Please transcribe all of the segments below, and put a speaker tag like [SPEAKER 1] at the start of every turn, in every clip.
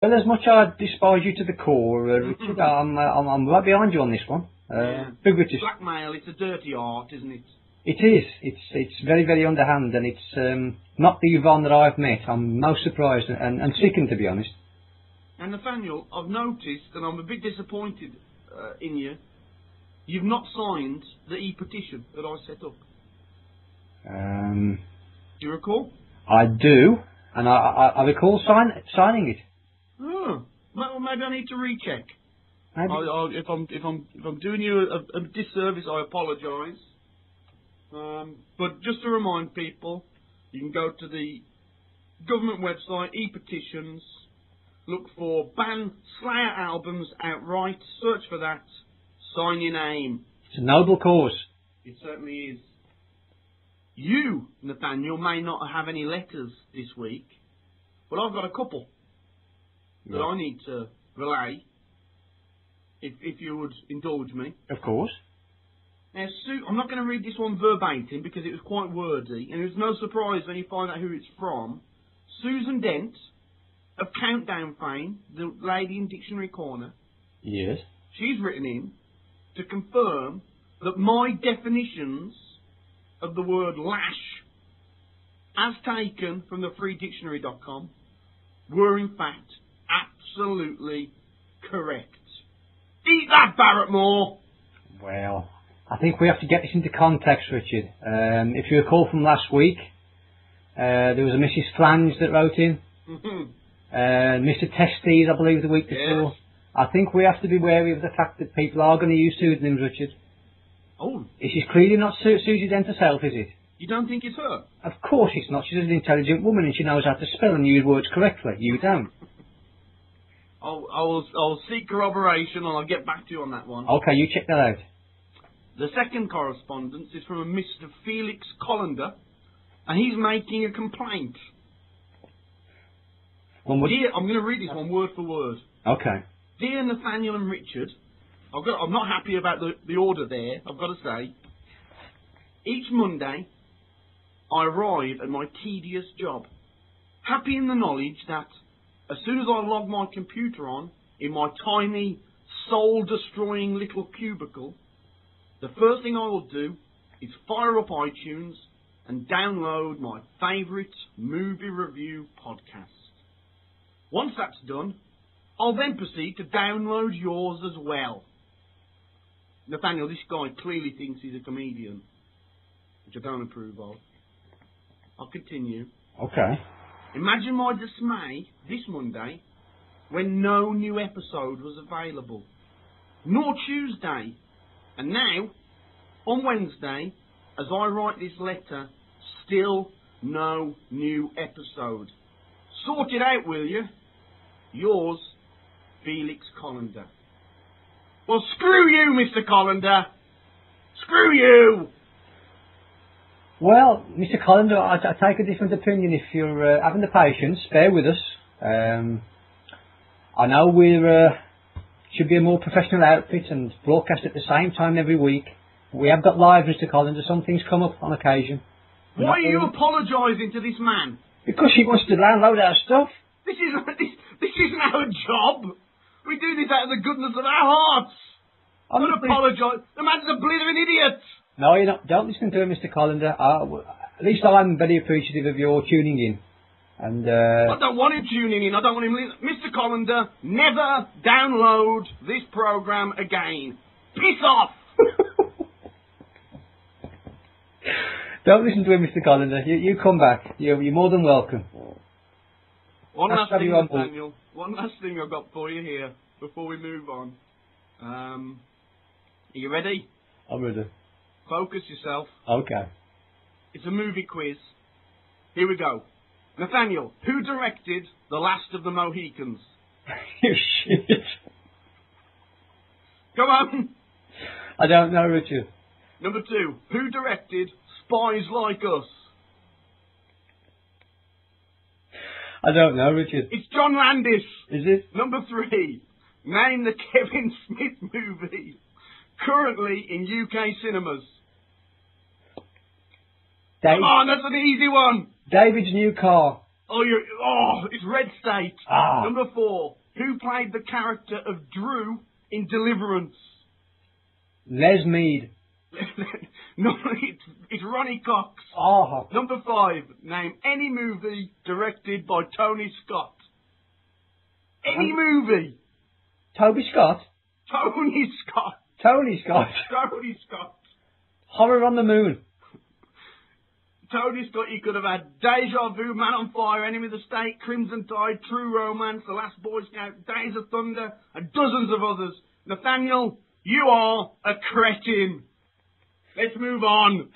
[SPEAKER 1] Well, as much I despise you to the core, Richard, I'm right behind you on this one. Big British.
[SPEAKER 2] Blackmail, it's a dirty art, isn't it?
[SPEAKER 1] It is. It's very, very underhand, and it's not the Yvonne that I've met. I'm most surprised and sickened, to be honest.
[SPEAKER 2] And Nathaniel, I've noticed, and I'm a bit disappointed in you, you've not signed the e-petition that I set up. Do you recall?
[SPEAKER 1] I do, and I recall signing it.
[SPEAKER 2] Oh, well, maybe I need to recheck.
[SPEAKER 1] Maybe.
[SPEAKER 2] If I'm doing you a disservice, I apologise. But just to remind people, you can go to the government website, e-petitions, look for ban Slayer albums outright, search for that, sign your name.
[SPEAKER 1] It's a noble cause.
[SPEAKER 2] It certainly is. You, Nathaniel, may not have any letters this week, but I've got a couple that I need to relay, if you would indulge me.
[SPEAKER 1] Of course.
[SPEAKER 2] Now, I'm not going to read this one verbatim because it was quite wordy, and it was no surprise when you find out who it's from. Susan Dent, of Countdown fame, the lady in Dictionary Corner.
[SPEAKER 1] Yes.
[SPEAKER 2] She's written in to confirm that my definitions of the word lash, as taken from the freedictionary.com, were in fact absolutely correct. Eat that, Barrett Moore!
[SPEAKER 1] Well, I think we have to get this into context, Richard. If you recall from last week, there was a Mrs. Flange that wrote in. Mr. Testes, I believe, the week before. Yes. I think we have to be wary of the fact that people are going to use pseudonyms, Richard.
[SPEAKER 2] Oh.
[SPEAKER 1] This is clearly not Susie Dent herself, is it?
[SPEAKER 2] You don't think it's her?
[SPEAKER 1] Of course it's not. She's an intelligent woman and she knows how to spell and use words correctly. You don't.
[SPEAKER 2] I'll seek corroboration and I'll get back to you on that one.
[SPEAKER 1] Okay, you check that out.
[SPEAKER 2] The second correspondence is from a Mr. Felix Collender, and he's making a complaint. I'm going to read this one word for word.
[SPEAKER 1] Okay.
[SPEAKER 2] Dear Nathaniel and Richard, I'm not happy about the order there, I've got to say. Each Monday, I arrive at my tedious job, happy in the knowledge that as soon as I log my computer on in my tiny, soul-destroying little cubicle, the first thing I will do is fire up iTunes and download my favourite movie review podcast. Once that's done, I'll then proceed to download yours as well. Nathaniel, this guy clearly thinks he's a comedian, which I don't approve of. I'll continue.
[SPEAKER 1] Okay.
[SPEAKER 2] Imagine my dismay this Monday when no new episode was available, nor Tuesday. And now, on Wednesday, as I write this letter, still no new episode. Sort it out, will you? Yours, Felix Collender. Well, screw you, Mr. Collender. Screw you!
[SPEAKER 1] Well, Mr. Collender, I take a different opinion. If you're having the patience, bear with us. I know we're should be a more professional outfit and broadcast at the same time every week. We have got live, Mr. Collins, some things come up on occasion.
[SPEAKER 2] Why are you apologising to this man?
[SPEAKER 1] Because he wants to download our stuff.
[SPEAKER 2] This isn't our job. We do this out of the goodness of our hearts. I'm not apologise. The man's a blithering idiot.
[SPEAKER 1] No, you're not. Don't listen to him, Mr. Collender. At least I'm very appreciative of your tuning in. And
[SPEAKER 2] I don't want him tuning in. I don't want him listening. Mr. Collender, never download this programme again. Piss off!
[SPEAKER 1] Don't listen to him, Mr. Collender. You come back. You're more than welcome.
[SPEAKER 2] One last thing, Nathaniel. One last thing I've got for you here before we move on. Are you ready?
[SPEAKER 1] I'm ready.
[SPEAKER 2] Focus yourself.
[SPEAKER 1] Okay.
[SPEAKER 2] It's a movie quiz. Here we go. Nathaniel, who directed The Last of the Mohicans?
[SPEAKER 1] You shit.
[SPEAKER 2] Come on.
[SPEAKER 1] I don't know, Richard.
[SPEAKER 2] Number 2, who directed Spies Like Us?
[SPEAKER 1] I don't know, Richard.
[SPEAKER 2] It's John Landis.
[SPEAKER 1] Is it?
[SPEAKER 2] Number 3, name the Kevin Smith movie currently in UK cinemas. Come on, that's an easy one.
[SPEAKER 1] David's New Car.
[SPEAKER 2] It's Red State. Number 4. Who played the character of Drew in Deliverance?
[SPEAKER 1] Les Mead.
[SPEAKER 2] No, it's Ronnie Cox. Number 5. Name any movie directed by Tony Scott. Any movie.
[SPEAKER 1] Toby Scott?
[SPEAKER 2] Tony Scott.
[SPEAKER 1] Tony Scott.
[SPEAKER 2] Tony Scott.
[SPEAKER 1] Horror on the Moon.
[SPEAKER 2] Tony Scott, you could have had Deja Vu, Man on Fire, Enemy of the State, Crimson Tide, True Romance, The Last Boy Scout, Days of Thunder, and dozens of others. Nathaniel, you are a cretin. Let's move on.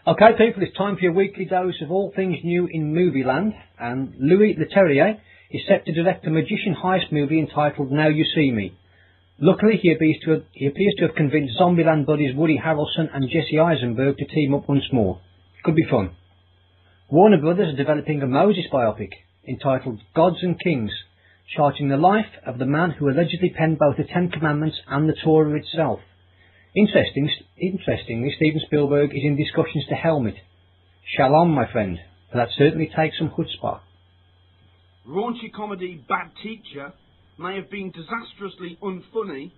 [SPEAKER 1] Okay, people, it's time for your weekly dose of all things new in movie land, and Louis Leterrier is set to direct a magician heist movie entitled Now You See Me. Luckily, he appears to have convinced Zombieland buddies Woody Harrelson and Jesse Eisenberg to team up once more. Could be fun. Warner Brothers are developing a Moses biopic entitled Gods and Kings, charting the life of the man who allegedly penned both the Ten Commandments and the Torah itself. Interestingly, Steven Spielberg is in discussions to helm it. Shalom, my friend, for that certainly takes some chutzpah.
[SPEAKER 2] Raunchy comedy Bad Teacher may have been disastrously unfunny,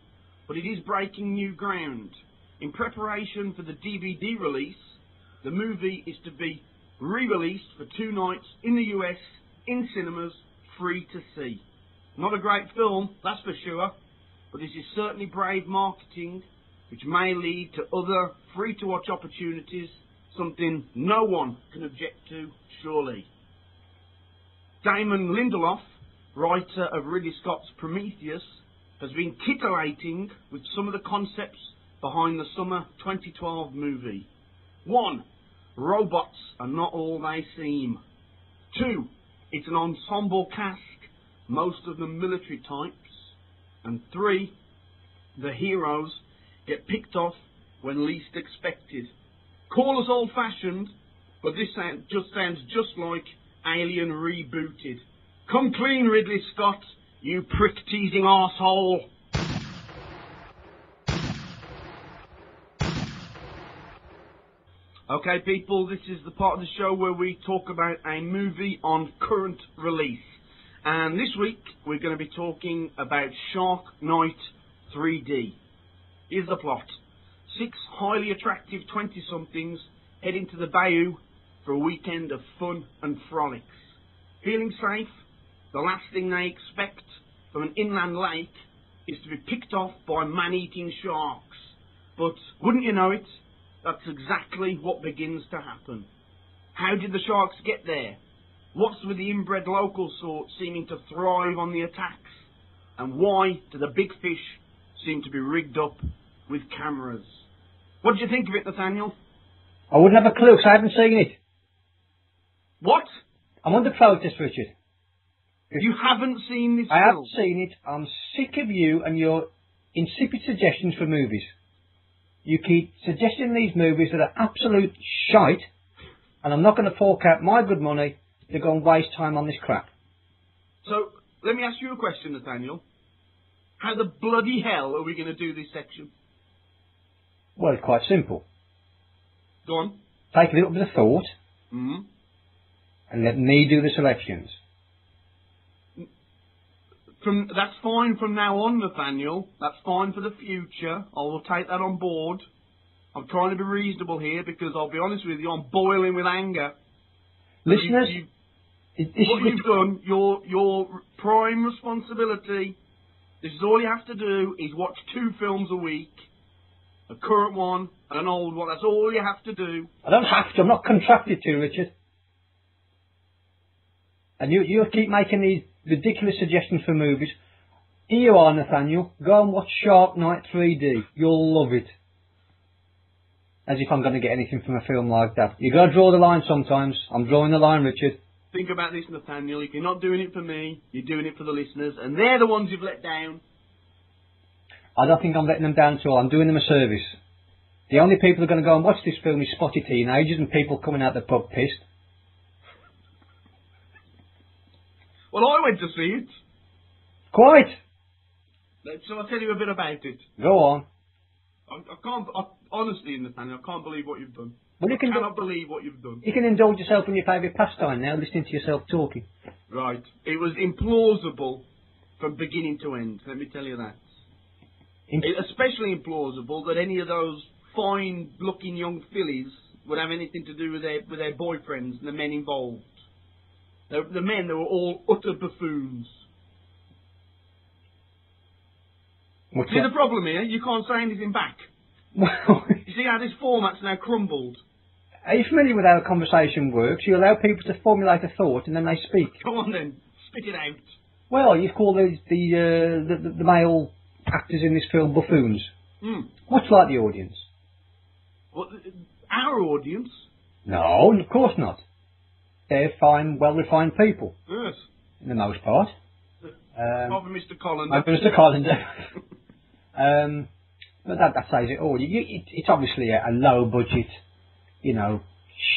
[SPEAKER 2] but it is breaking new ground. In preparation for the DVD release, the movie is to be re-released for 2 nights in the US, in cinemas, free to see. Not a great film, that's for sure, but this is certainly brave marketing, which may lead to other free-to-watch opportunities, something no one can object to, surely. Damon Lindelof, writer of Ridley Scott's Prometheus, has been titillating with some of the concepts behind the summer 2012 movie. 1. Robots are not all they seem. 2. It's an ensemble cast, most of them military types. And 3. The heroes get picked off when least expected. Call us old-fashioned, but this sounds just like Alien rebooted. Come clean, Ridley Scott, you prick-teasing arsehole. Okay, people, this is the part of the show where we talk about a movie on current release. And this week, we're going to be talking about Shark Night 3D. Here's the plot. 6 highly attractive 20-somethings head into the bayou for a weekend of fun and frolics. Feeling safe, the last thing they expect from an inland lake is to be picked off by man-eating sharks. But, wouldn't you know it, that's exactly what begins to happen. How did the sharks get there? What's with the inbred local sort seeming to thrive on the attacks? And why do the big fish seem to be rigged up with cameras? What did you think of it, Nathaniel?
[SPEAKER 1] I wouldn't have a clue because I haven't seen it.
[SPEAKER 2] What?
[SPEAKER 1] I'm under protest, Richard.
[SPEAKER 2] You haven't seen this film?
[SPEAKER 1] I haven't seen it. I'm sick of you and your insipid suggestions for movies. You keep suggesting these movies that are absolute shite, and I'm not going to fork out my good money to go and waste time on this crap.
[SPEAKER 2] So, let me ask you a question, Nathaniel. How the bloody hell are we going to do this section?
[SPEAKER 1] Well, it's quite simple.
[SPEAKER 2] Go on.
[SPEAKER 1] Take a little bit of thought,
[SPEAKER 2] Mm-hmm.
[SPEAKER 1] and let me do the selections.
[SPEAKER 2] That's fine from now on, Nathaniel. That's fine for the future. I will take that on board. I'm trying to be reasonable here because I'll be honest with you, I'm boiling with anger.
[SPEAKER 1] Listeners,
[SPEAKER 2] what you've done, your prime responsibility, this is all you have to do, is watch 2 films a week. A current one and an old one. That's all you have to do.
[SPEAKER 1] I don't have to. I'm not contracted to, Richard. And you keep making these ridiculous suggestions for movies. Here you are, Nathaniel. Go and watch Shark Night 3D. You'll love it. As if I'm going to get anything from a film like that. You've got to draw the line sometimes. I'm drawing the line, Richard.
[SPEAKER 2] Think about this, Nathaniel. If you're not doing it for me, you're doing it for the listeners. And they're the ones you've let down.
[SPEAKER 1] I don't think I'm letting them down at all. I'm doing them a service. The only people who are going to go and watch this film is spotty teenagers and people coming out the pub pissed.
[SPEAKER 2] Well, I went to see it.
[SPEAKER 1] Quite.
[SPEAKER 2] Shall I tell you a bit about it?
[SPEAKER 1] Go on.
[SPEAKER 2] Honestly, Nathaniel, I can't believe what you've done.
[SPEAKER 1] Well,
[SPEAKER 2] I cannot believe what you've done.
[SPEAKER 1] You can indulge yourself in your favourite pastime now, listening to yourself talking.
[SPEAKER 2] Right. It was implausible from beginning to end, let me tell you that. Especially implausible that any of those fine-looking young fillies would have anything to do with their boyfriends and the men involved. The men, they were all utter buffoons. See the problem here? You can't say anything back.
[SPEAKER 1] Well,
[SPEAKER 2] you see how this format's now crumbled?
[SPEAKER 1] Are you familiar with how a conversation works? You allow people to formulate a thought and then they speak.
[SPEAKER 2] Come on then, spit it out.
[SPEAKER 1] Well, you call the male actors in this film buffoons. Much like the audience.
[SPEAKER 2] What, our audience?
[SPEAKER 1] No, of course not. They're fine, well-refined people.
[SPEAKER 2] Yes.
[SPEAKER 1] In the most part.
[SPEAKER 2] Apart from Mr. Collins.
[SPEAKER 1] Mr. Collins. But that says it all. It's obviously a low-budget,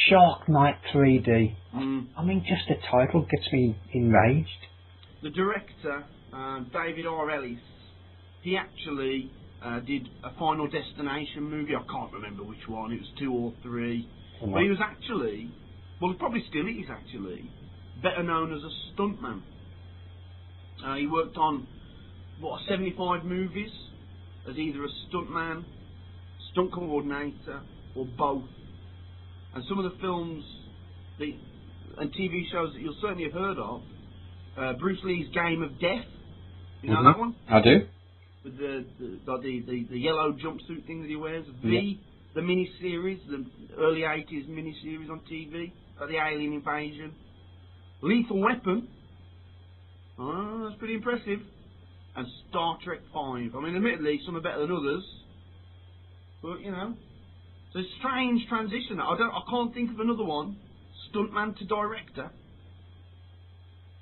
[SPEAKER 1] Shark Night 3D. I mean, just the title gets me enraged. The
[SPEAKER 2] director, David R. Ellis, he actually did a Final Destination movie. I can't remember which one. It was 2 or 3. But he was actually, well, probably still is actually, better known as a stuntman. He worked on, 75 movies as either a stuntman, stunt coordinator, or both. And some of the films and TV shows that you'll certainly have heard of, Bruce Lee's Game of Death. You know that one?
[SPEAKER 1] I do.
[SPEAKER 2] With the yellow jumpsuit thing that he wears. The mini-series, the early 80s mini-series on TV, about the alien invasion. Lethal Weapon. Oh, that's pretty impressive. And Star Trek 5. I mean, admittedly, some are better than others. But, it's a strange transition. I can't think of another one. Stuntman to director.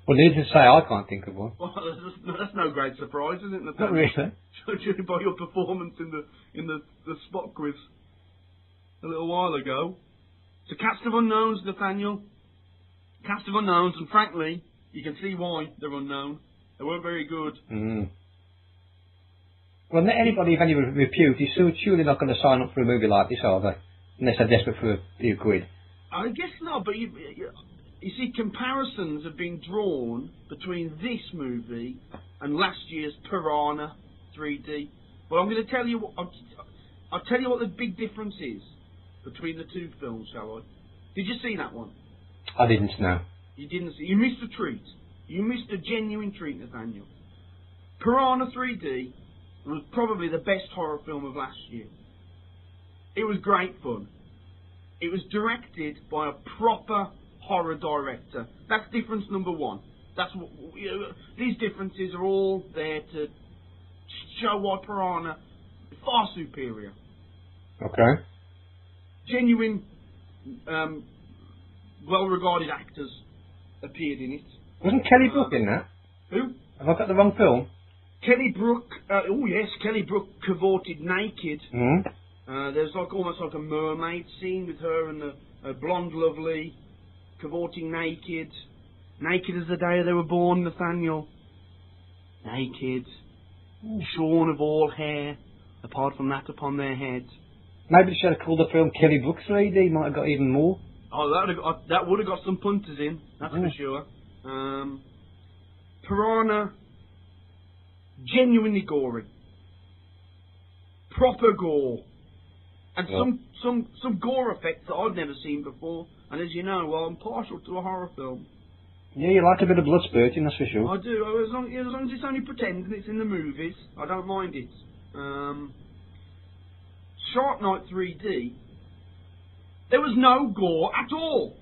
[SPEAKER 1] Well, needless to say, I can't think of one.
[SPEAKER 2] Well, that's no great surprise, is it, Nathaniel?
[SPEAKER 1] Not really.
[SPEAKER 2] Judging by your performance in the spot quiz a little while ago. It's a cast of unknowns, Nathaniel. Cast of unknowns, and frankly, you can see why they're unknown. They weren't very good.
[SPEAKER 1] Well, anybody of any repute is surely not going to sign up for a movie like this, are they? Unless they're desperate for a few quid. I
[SPEAKER 2] guess not, but you see, comparisons have been drawn between this movie and last year's Piranha 3D. Well, I'm going to tell you I'll tell you what the big difference is between the two films, shall I? Did you see that one?
[SPEAKER 1] I didn't, no.
[SPEAKER 2] You didn't see. You missed a treat. You missed a genuine treat, Nathaniel. Piranha 3D was probably the best horror film of last year. It was great fun. It was directed by a proper horror director. That's difference number one. That's what these differences are all there to show why Piranha is far superior.
[SPEAKER 1] Okay.
[SPEAKER 2] Genuine, well-regarded actors appeared in it.
[SPEAKER 1] Wasn't Kelly Brook in that?
[SPEAKER 2] Who?
[SPEAKER 1] Have I got the wrong film?
[SPEAKER 2] Kelly Brook. Oh yes, Kelly Brook cavorted naked. There's almost like a mermaid scene with her and a blonde lovely cavorting naked as the day they were born, Nathaniel. Naked, shorn of all hair, apart from that upon their heads.
[SPEAKER 1] Maybe they should have called the film Kelly Brook 3D. Might have got even more.
[SPEAKER 2] Oh, that would have got some punters in. That's for sure. Piranha, genuinely gory, proper gore, and some gore effects that I've never seen before. And as you know, well, I'm partial to a horror film.
[SPEAKER 1] Yeah, you like a bit of blood spurting, that's for sure.
[SPEAKER 2] I do. As long as it's only pretend and it's in the movies, I don't mind it. Shark Night 3D, there was no gore at all.